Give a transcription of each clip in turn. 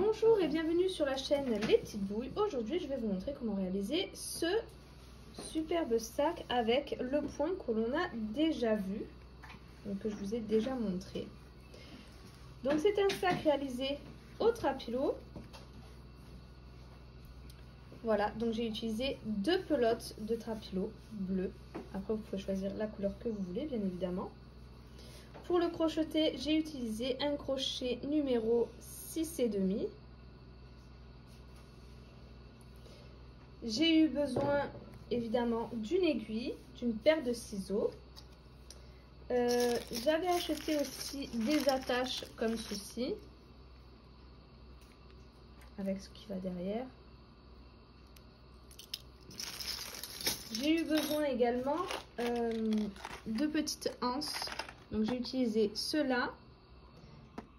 Bonjour et bienvenue sur la chaîne Les Petites Bouilles. Aujourd'hui je vais vous montrer comment réaliser ce superbe sac avec le point que l'on a déjà vu, donc que je vous ai déjà montré. Donc c'est un sac réalisé au trapilo. Voilà, donc j'ai utilisé 2 pelotes de trapilo bleu. Après vous pouvez choisir la couleur que vous voulez bien évidemment. Pour le crocheter, j'ai utilisé un crochet numéro 6,5. J'ai eu besoin évidemment d'une aiguille, d'une paire de ciseaux. J'avais acheté aussi des attaches comme ceci, avec ce qui va derrière. J'ai eu besoin également de petites anses. Donc j'ai utilisé cela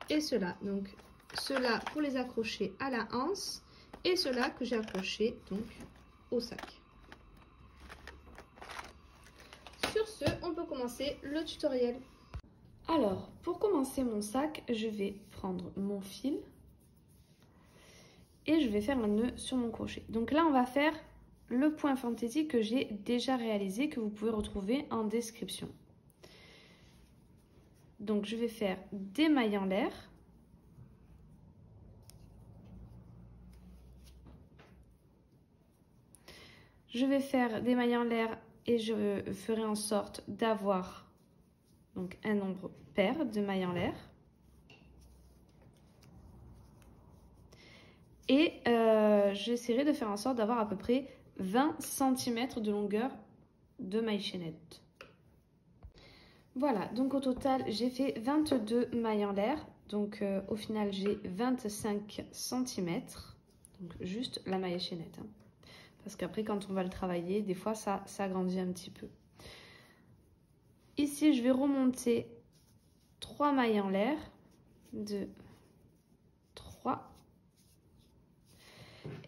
et cela. Donc cela pour les accrocher à la anse et cela que j'ai accroché donc au sac. Sur ce, on peut commencer le tutoriel. Alors, pour commencer mon sac, je vais prendre mon fil et je vais faire un nœud sur mon crochet. Donc là, on va faire le point fantaisie que j'ai déjà réalisé, que vous pouvez retrouver en description. Donc je vais faire des mailles en l'air. Je vais faire des mailles en l'air et je ferai en sorte d'avoir donc un nombre pair de mailles en l'air. Et j'essaierai de faire en sorte d'avoir à peu près 20 cm de longueur de mailles chaînettes. Voilà, donc au total, j'ai fait 22 mailles en l'air. Donc au final, j'ai 25 cm. Donc juste la maille chaînette. Hein. Parce qu'après, quand on va le travailler, des fois, ça grandit un petit peu. Ici, je vais remonter 3 mailles en l'air. 2, 3.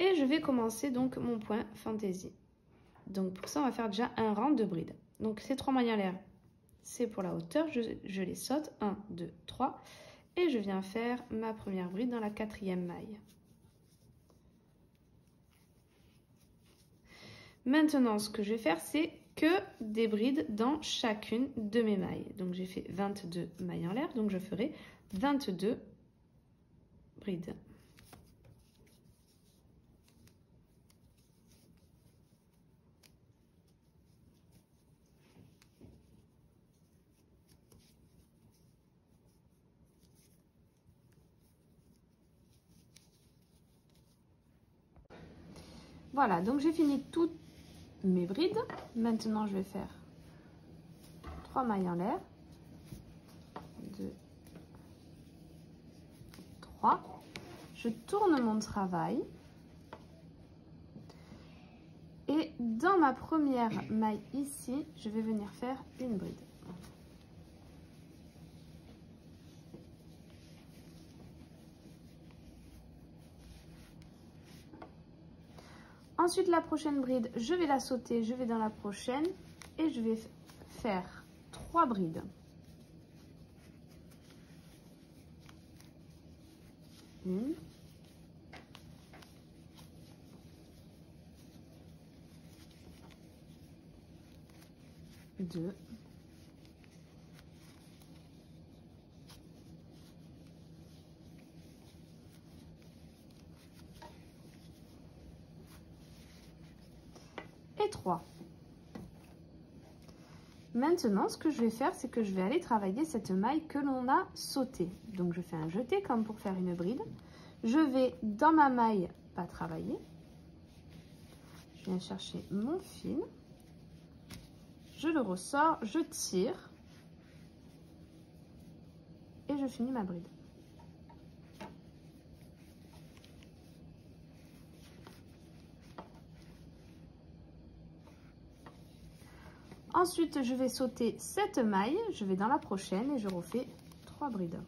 Et je vais commencer donc mon point fantaisie. Donc pour ça, on va faire déjà un rang de bride. Donc ces 3 mailles en l'air, c'est pour la hauteur, je les saute, 1, 2, 3, et je viens faire ma première bride dans la 4e maille. Maintenant, ce que je vais faire, c'est que des brides dans chacune de mes mailles. Donc j'ai fait 22 mailles en l'air, donc je ferai 22 brides. Voilà, donc j'ai fini toutes mes brides. Maintenant, je vais faire 3 mailles en l'air. 2, 3. Je tourne mon travail. Et dans ma première maille ici, je vais venir faire une bride. Ensuite, la prochaine bride, je vais la sauter, je vais dans la prochaine et je vais faire 3 brides. Une. 2. 3. Maintenant, ce que je vais faire, c'est que je vais aller travailler cette maille que l'on a sautée. Donc, je fais un jeté comme pour faire une bride. Je vais dans ma maille pas travailler. Je viens chercher mon fil. Je le ressors, je tire. Et je finis ma bride. Ensuite, je vais sauter cette maille, je vais dans la prochaine et je refais 3 brides.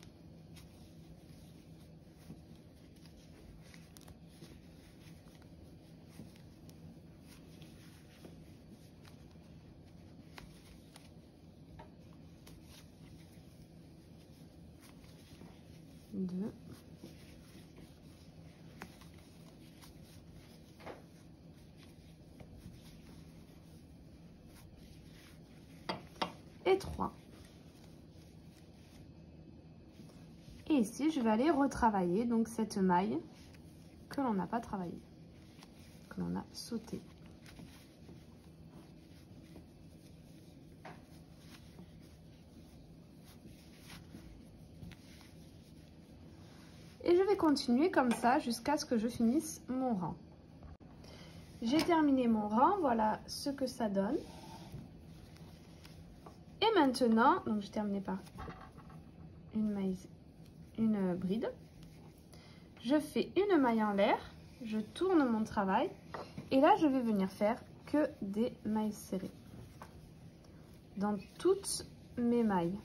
Deux. et 3. Et ici, je vais aller retravailler donc cette maille que l'on n'a pas travaillée, que l'on a sautée. Et je vais continuer comme ça jusqu'à ce que je finisse mon rang. J'ai terminé mon rang, voilà ce que ça donne. Et maintenant, donc j'ai terminé par une bride. Je fais une maille en l'air, je tourne mon travail et là je vais venir faire que des mailles serrées dans toutes mes mailles.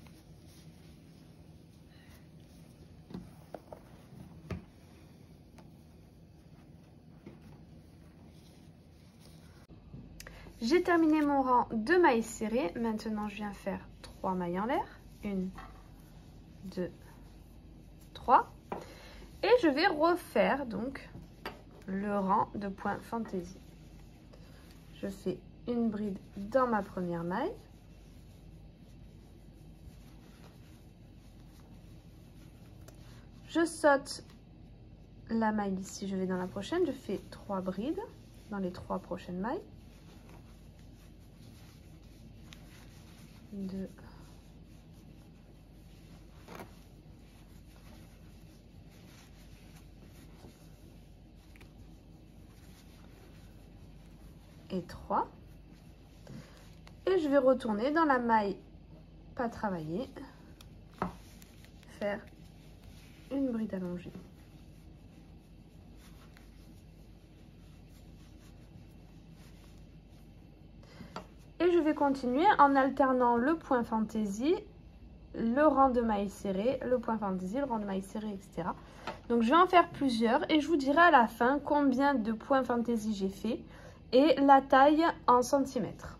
J'ai terminé mon rang de mailles serrées. Maintenant, je viens faire 3 mailles en l'air. 1, 2, 3. Et je vais refaire donc le rang de points fantaisie. Je fais une bride dans ma première maille. Je saute la maille ici, je vais dans la prochaine. Je fais 3 brides dans les 3 prochaines mailles. 2, et 3. Et je vais retourner dans la maille pas travaillée, faire une bride allongée. Et je vais continuer en alternant le point fantaisie, le rang de mailles serrées, le point fantaisie, le rang de mailles serrées, etc. Donc je vais en faire plusieurs et je vous dirai à la fin combien de points fantaisie j'ai fait et la taille en centimètres.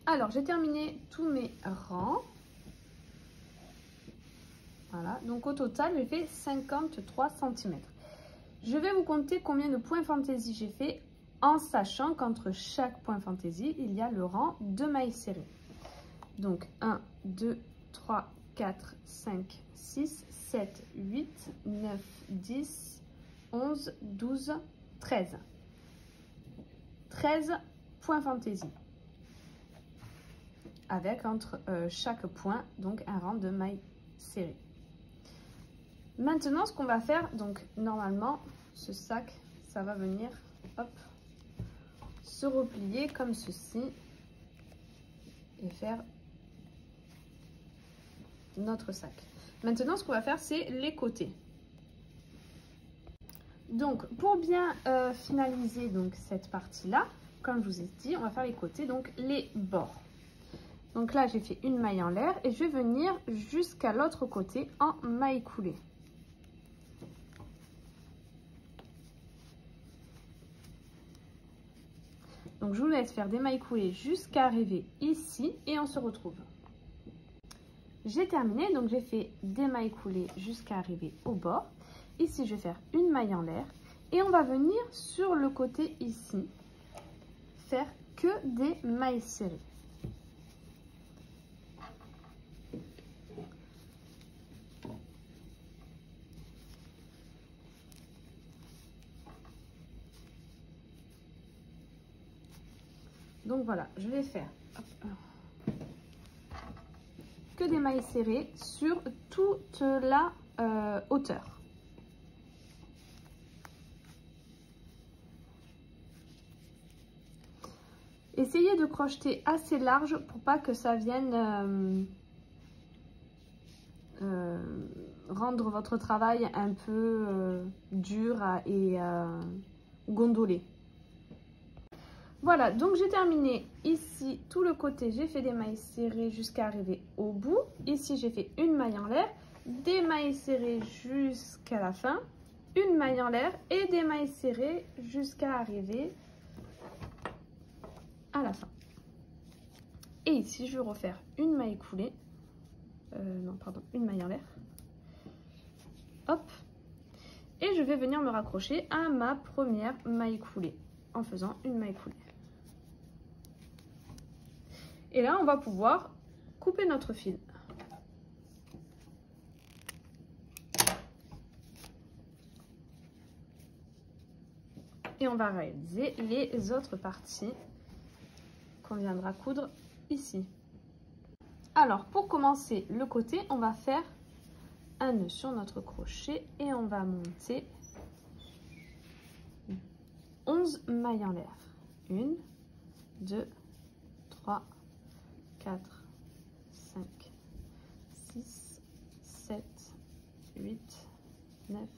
Alors j'ai terminé tous mes rangs. Voilà, donc au total j'ai fait 53 cm. Je vais vous compter combien de points fantaisie j'ai fait en sachant qu'entre chaque point fantaisie, il y a le rang de mailles serrées. Donc 1, 2, 3, 4, 5, 6, 7, 8, 9, 10, 11, 12, 13. 13 points fantaisie. Avec entre chaque point, donc un rang de mailles serrées. Maintenant, ce qu'on va faire, donc normalement, ce sac, ça va venir, hop, se replier comme ceci et faire notre sac. Maintenant, ce qu'on va faire, c'est les côtés. Donc, pour bien finaliser donc cette partie-là, comme je vous ai dit, on va faire les côtés, donc les bords. Donc là, j'ai fait une maille en l'air et je vais venir jusqu'à l'autre côté en maille coulée. Donc je vous laisse faire des mailles coulées jusqu'à arriver ici et on se retrouve. J'ai terminé, donc j'ai fait des mailles coulées jusqu'à arriver au bord. Ici, je vais faire une maille en l'air et on va venir sur le côté ici, faire que des mailles serrées. Donc voilà, je vais faire que des mailles serrées sur toute la hauteur. Essayez de crocheter assez large pour pas que ça vienne rendre votre travail un peu dur et gondolé. Voilà, donc j'ai terminé ici tout le côté, j'ai fait des mailles serrées jusqu'à arriver au bout. Ici, j'ai fait une maille en l'air, des mailles serrées jusqu'à la fin, une maille en l'air et des mailles serrées jusqu'à arriver à la fin. Et ici, je vais refaire une maille coulée, une maille en l'air. Hop, et je vais venir me raccrocher à ma première maille coulée en faisant une maille coulée. Et là, on va pouvoir couper notre fil. Et on va réaliser les autres parties qu'on viendra coudre ici. Alors, pour commencer le côté, on va faire un nœud sur notre crochet et on va monter 11 mailles en l'air. 1, 2, 3, 4, 5, 6, 7, 8, 9,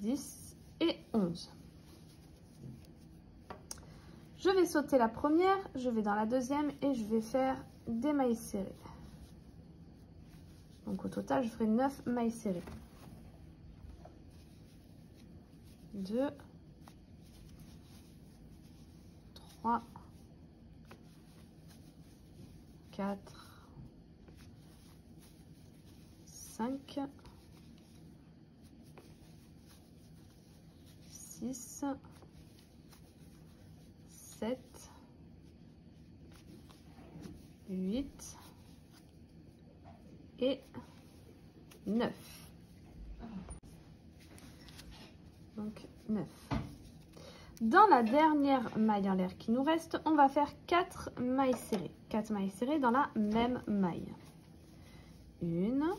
10 et 11. Je vais sauter la première, je vais dans la deuxième et je vais faire des mailles serrées. Donc au total, je ferai 9 mailles serrées. 2, 3, 4, 5, 6, 7, 8 et 9. Donc 9. Dans la dernière maille en l'air qui nous reste, on va faire 4 mailles serrées. 4 mailles serrées dans la même maille. 1,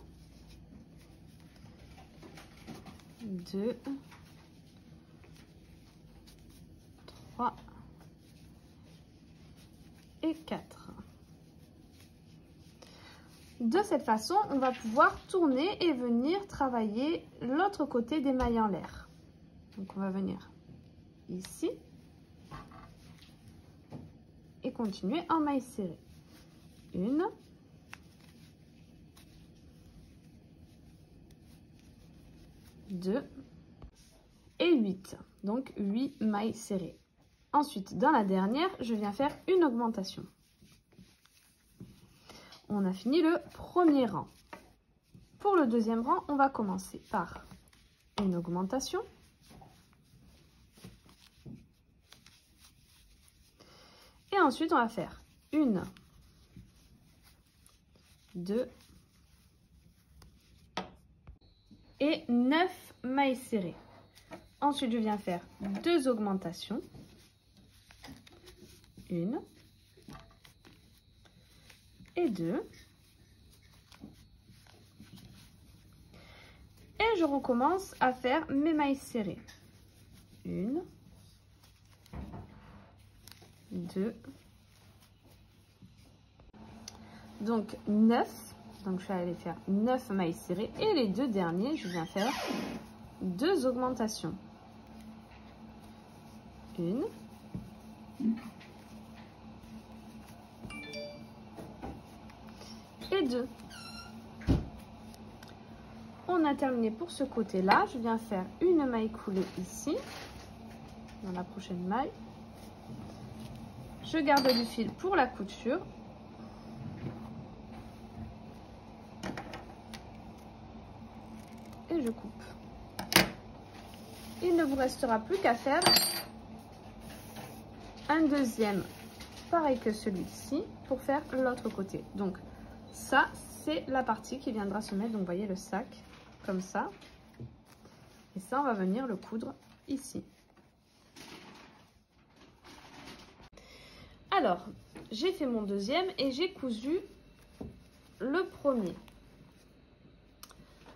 2, 3 et 4. De cette façon, on va pouvoir tourner et venir travailler l'autre côté des mailles en l'air. Donc on va venir ici et continuer en mailles serrées. 1, 2 et 8. Donc 8 mailles serrées. Ensuite, dans la dernière, je viens faire une augmentation. On a fini le premier rang. Pour le deuxième rang, on va commencer par une augmentation. Et ensuite, on va faire 1, 2 et 9 mailles serrées. Ensuite, je viens faire 2 augmentations. 1 et 2. Et je recommence à faire mes mailles serrées. 1, 2. Donc 9. Donc je vais aller faire 9 mailles serrées. Et les deux derniers, je viens faire 2 augmentations. 1. Et 2. On a terminé pour ce côté-là. Je viens faire une maille coulée ici, dans la prochaine maille. Je garde du fil pour la couture. Et je coupe. Il ne vous restera plus qu'à faire un deuxième, pareil que celui-ci, pour faire l'autre côté. Donc, ça, c'est la partie qui viendra se mettre. Donc, vous voyez le sac, comme ça. Et ça, on va venir le coudre ici. Alors, j'ai fait mon deuxième et j'ai cousu le premier.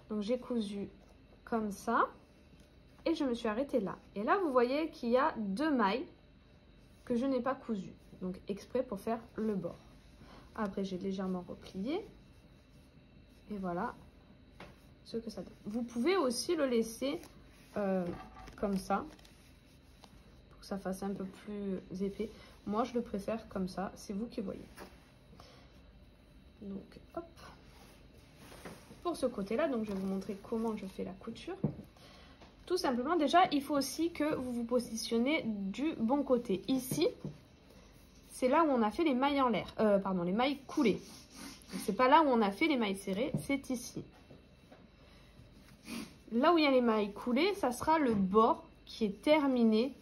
Donc, j'ai cousu comme ça. Et je me suis arrêtée là. Et là, vous voyez qu'il y a 2 mailles que je n'ai pas cousues. Donc, exprès pour faire le bord. Après, j'ai légèrement replié. Et voilà ce que ça donne. Vous pouvez aussi le laisser comme ça. Pour que ça fasse un peu plus épais. Moi, je le préfère comme ça. C'est vous qui voyez. Donc, hop. Pour ce côté-là, donc je vais vous montrer comment je fais la couture. Tout simplement, déjà, il faut aussi que vous vous positionnez du bon côté. Ici, c'est là où on a fait les mailles en l'air. Pardon, les mailles coulées. C'est pas là où on a fait les mailles serrées, c'est ici. Là où il y a les mailles coulées, ça sera le bord qui est terminé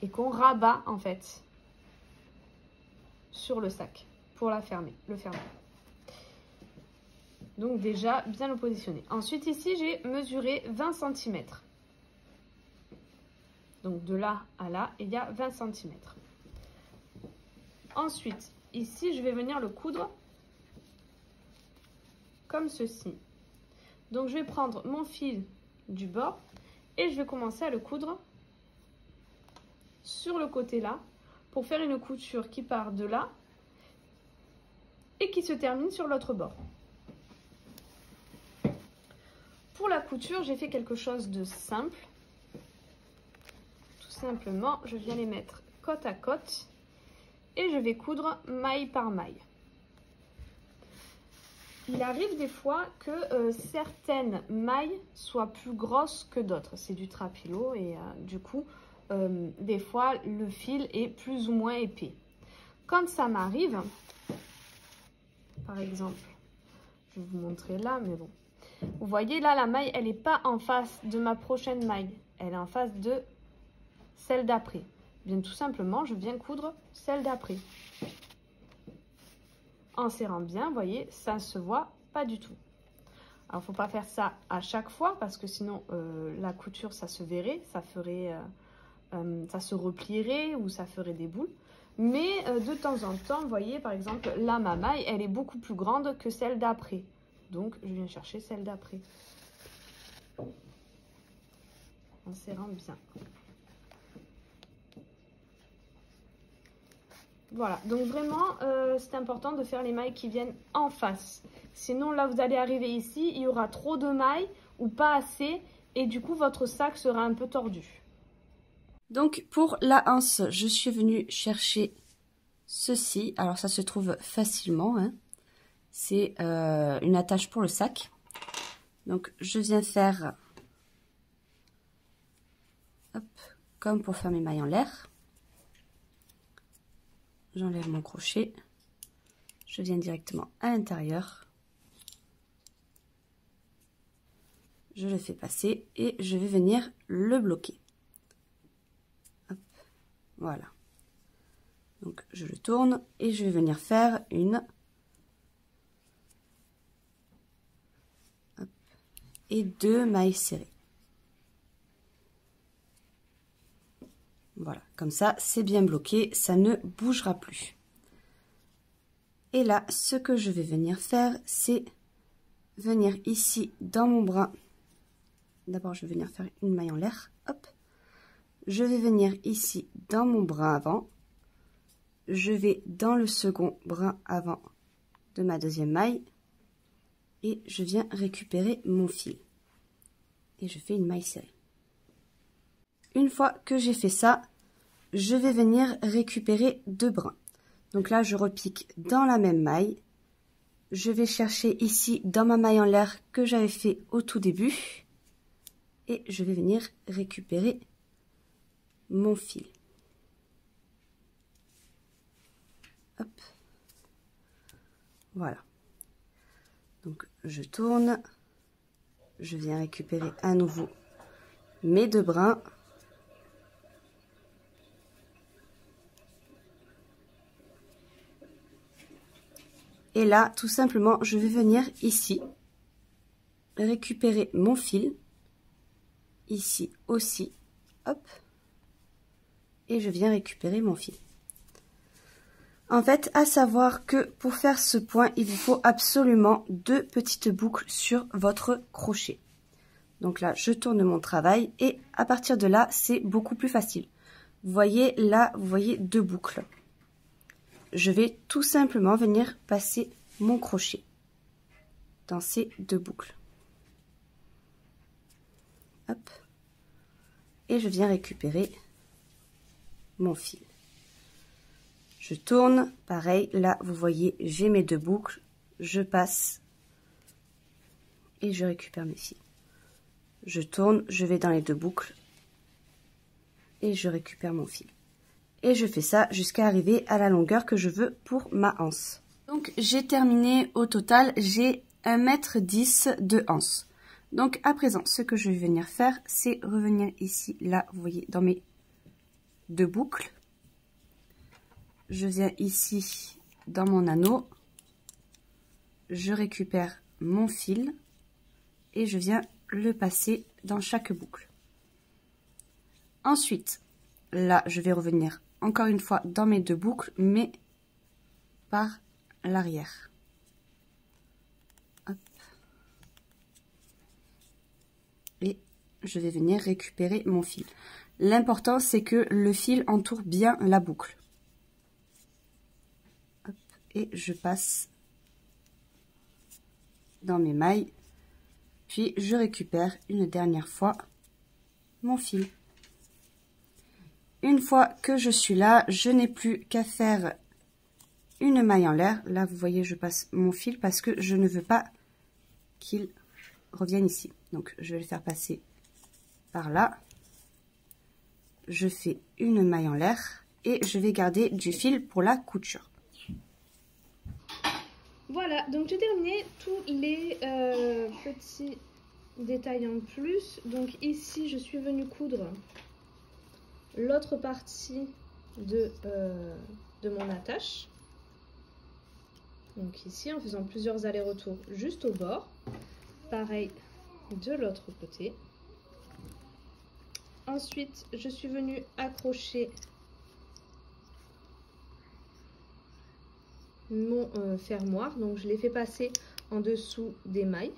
et qu'on rabat en fait sur le sac pour le fermer. Donc déjà, bien le positionner. Ensuite, ici, j'ai mesuré 20 cm. Donc de là à là, il y a 20 cm. Ensuite, ici, je vais venir le coudre comme ceci. Donc je vais prendre mon fil du bord et je vais commencer à le coudre sur le côté là pour faire une couture qui part de là et qui se termine sur l'autre bord. Pour la couture, j'ai fait quelque chose de simple. Tout simplement, je viens les mettre côte à côte et je vais coudre maille par maille. Il arrive des fois que certaines mailles soient plus grosses que d'autres. C'est du trapilo et du coup, des fois, le fil est plus ou moins épais. Quand ça m'arrive, par exemple, je vais vous montrer là, mais bon. Vous voyez là, la maille, elle n'est pas en face de ma prochaine maille. Elle est en face de celle d'après. Bien tout simplement, je viens coudre celle d'après. En serrant bien, vous voyez, ça ne se voit pas du tout. Alors, il ne faut pas faire ça à chaque fois parce que sinon, la couture, ça se verrait, ça ferait, ça se replierait ou ça ferait des boules. Mais de temps en temps, vous voyez, par exemple, là, ma maille, elle est beaucoup plus grande que celle d'après. Donc, je viens chercher celle d'après. En serrant bien. Voilà, donc vraiment, c'est important de faire les mailles qui viennent en face. Sinon, là, vous allez arriver ici, il y aura trop de mailles ou pas assez. Et du coup, votre sac sera un peu tordu. Donc, pour la anse, je suis venue chercher ceci. Alors, ça se trouve facilement, hein. C'est une attache pour le sac. Donc, je viens faire hop, comme pour faire mes mailles en l'air. J'enlève mon crochet. Je viens directement à l'intérieur. Je le fais passer et je vais venir le bloquer. Hop, voilà. Donc, je le tourne et je vais venir faire une... et 2 mailles serrées. Voilà, comme ça, c'est bien bloqué, ça ne bougera plus. Et là, ce que je vais venir faire, c'est venir ici dans mon brin. D'abord, je vais venir faire une maille en l'air. Hop. Je vais venir ici dans mon brin avant. Je vais dans le second brin avant de ma deuxième maille. Et je viens récupérer mon fil. Et je fais une maille serrée. Une fois que j'ai fait ça, je vais venir récupérer 2 brins. Donc là, je repique dans la même maille. Je vais chercher ici dans ma maille en l'air que j'avais fait au tout début. Et je vais venir récupérer mon fil. Hop. Voilà. Donc, je tourne. Je viens récupérer à nouveau mes 2 brins. Et là, tout simplement, je vais venir ici, récupérer mon fil, ici aussi, hop, et je viens récupérer mon fil. En fait, à savoir que pour faire ce point, il vous faut absolument 2 petites boucles sur votre crochet. Donc là, je tourne mon travail et à partir de là, c'est beaucoup plus facile. Vous voyez, là, vous voyez 2 boucles. Je vais tout simplement venir passer mon crochet dans ces 2 boucles. Hop. Et je viens récupérer mon fil. Je tourne, pareil, là, vous voyez, j'ai mes 2 boucles. Je passe et je récupère mes fils. Je tourne, je vais dans les 2 boucles et je récupère mon fil. Et je fais ça jusqu'à arriver à la longueur que je veux pour ma anse. Donc j'ai terminé, au total, j'ai 1,10 m de anse. Donc à présent, ce que je vais venir faire, c'est revenir ici, là, vous voyez, dans mes 2 boucles. Je viens ici dans mon anneau, je récupère mon fil et je viens le passer dans chaque boucle. Ensuite, là, je vais revenir encore une fois dans mes 2 boucles, mais par l'arrière. Et je vais venir récupérer mon fil. L'important, c'est que le fil entoure bien la boucle. Hop, et je passe dans mes mailles. Puis, je récupère une dernière fois mon fil. Une fois que je suis là, je n'ai plus qu'à faire une maille en l'air. Là, vous voyez, je passe mon fil parce que je ne veux pas qu'il revienne ici. Donc, je vais le faire passer par là. Je fais une maille en l'air et je vais garder du fil pour la couture. Voilà, donc j'ai terminé tous les petits détails en plus. Donc ici, je suis venue coudre l'autre partie de mon attache. Donc ici, en faisant plusieurs allers-retours juste au bord. Pareil de l'autre côté. Ensuite, je suis venue accrocher mon fermoir. Donc, je l'ai fait passer en dessous des mailles.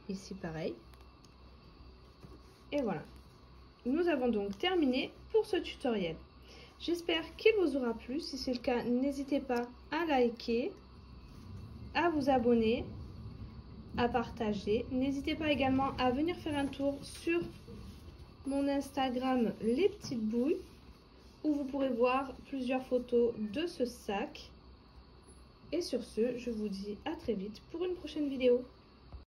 Ici, pareil. Et voilà. Nous avons donc terminé pour ce tutoriel. J'espère qu'il vous aura plu. Si c'est le cas, n'hésitez pas à liker, à vous abonner, à partager. N'hésitez pas également à venir faire un tour sur mon Instagram Les Petites Bouilles, où vous pourrez voir plusieurs photos de ce sac. Et sur ce, je vous dis à très vite pour une prochaine vidéo.